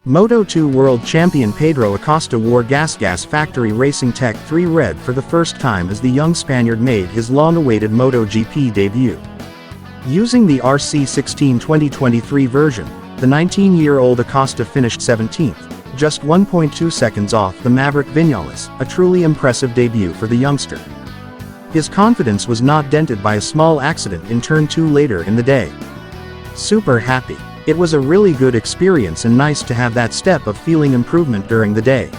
Moto2 World Champion Pedro Acosta wore Gas Factory Racing Tech 3 Red for the first time as the young Spaniard made his long-awaited MotoGP debut. Using the RC16 2023 version, the 19-year-old Acosta finished 17th, just 1.2 seconds off the Maverick Vinales, a truly impressive debut for the youngster. His confidence was not dented by a small accident in Turn 2 later in the day. Super happy. It was a really good experience and nice to have that step of feeling improvement during the day.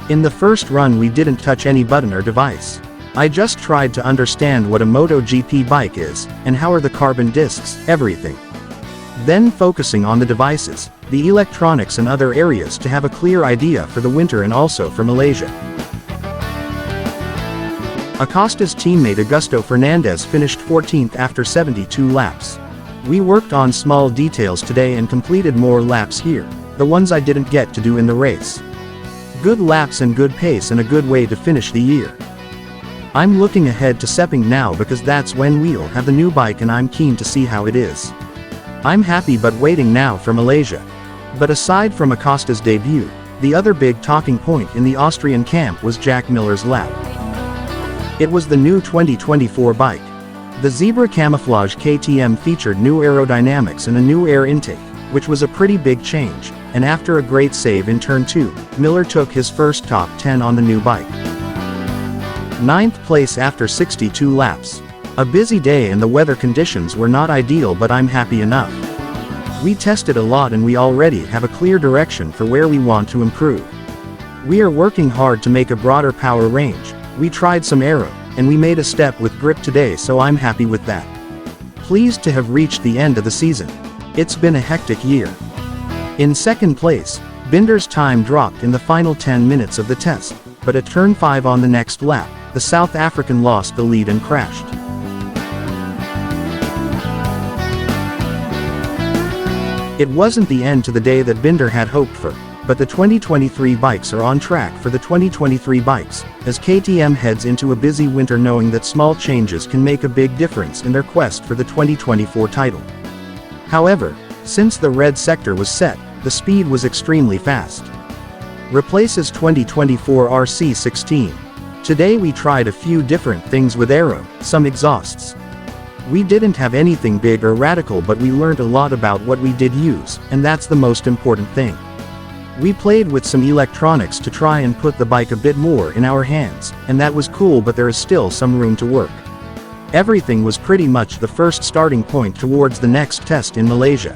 In the first run we didn't touch any button or device. I just tried to understand what a MotoGP bike is, and how are the carbon discs, everything. Then focusing on the devices, the electronics and other areas to have a clear idea for the winter and also for Malaysia. Acosta's teammate Augusto Fernandez finished 14th after 72 laps. We worked on small details today and completed more laps here, the ones I didn't get to do in the race. Good laps and good pace and a good way to finish the year. I'm looking ahead to Sepang now because that's when we'll have the new bike and I'm keen to see how it is. I'm happy but waiting now for Malaysia. But aside from Acosta's debut, the other big talking point in the Austrian camp was Jack Miller's lap. It was the new 2024 bike. The Zebra Camouflage KTM featured new aerodynamics and a new air intake, which was a pretty big change, and after a great save in Turn 2, Miller took his first top 10 on the new bike. 9th place after 62 laps. A busy day and the weather conditions were not ideal, but I'm happy enough. We tested a lot and we already have a clear direction for where we want to improve. We are working hard to make a broader power range. We tried some aero, and we made a step with grip today, so I'm happy with that. Pleased to have reached the end of the season. It's been a hectic year. In second place, Binder's time dropped in the final 10 minutes of the test, but at Turn 5 on the next lap, the South African lost the lead and crashed. It wasn't the end to the day that Binder had hoped for, but the 2023 bikes are on track for the 2023 bikes, as KTM heads into a busy winter knowing that small changes can make a big difference in their quest for the 2024 title. However, since the red sector was set, the speed was extremely fast. Replaces 2024 RC16. Today we tried a few different things with aero, some exhausts. We didn't have anything big or radical, but we learned a lot about what we did use, and that's the most important thing. We played with some electronics to try and put the bike a bit more in our hands, and that was cool, but there is still some room to work. Everything was pretty much the first starting point towards the next test in Malaysia.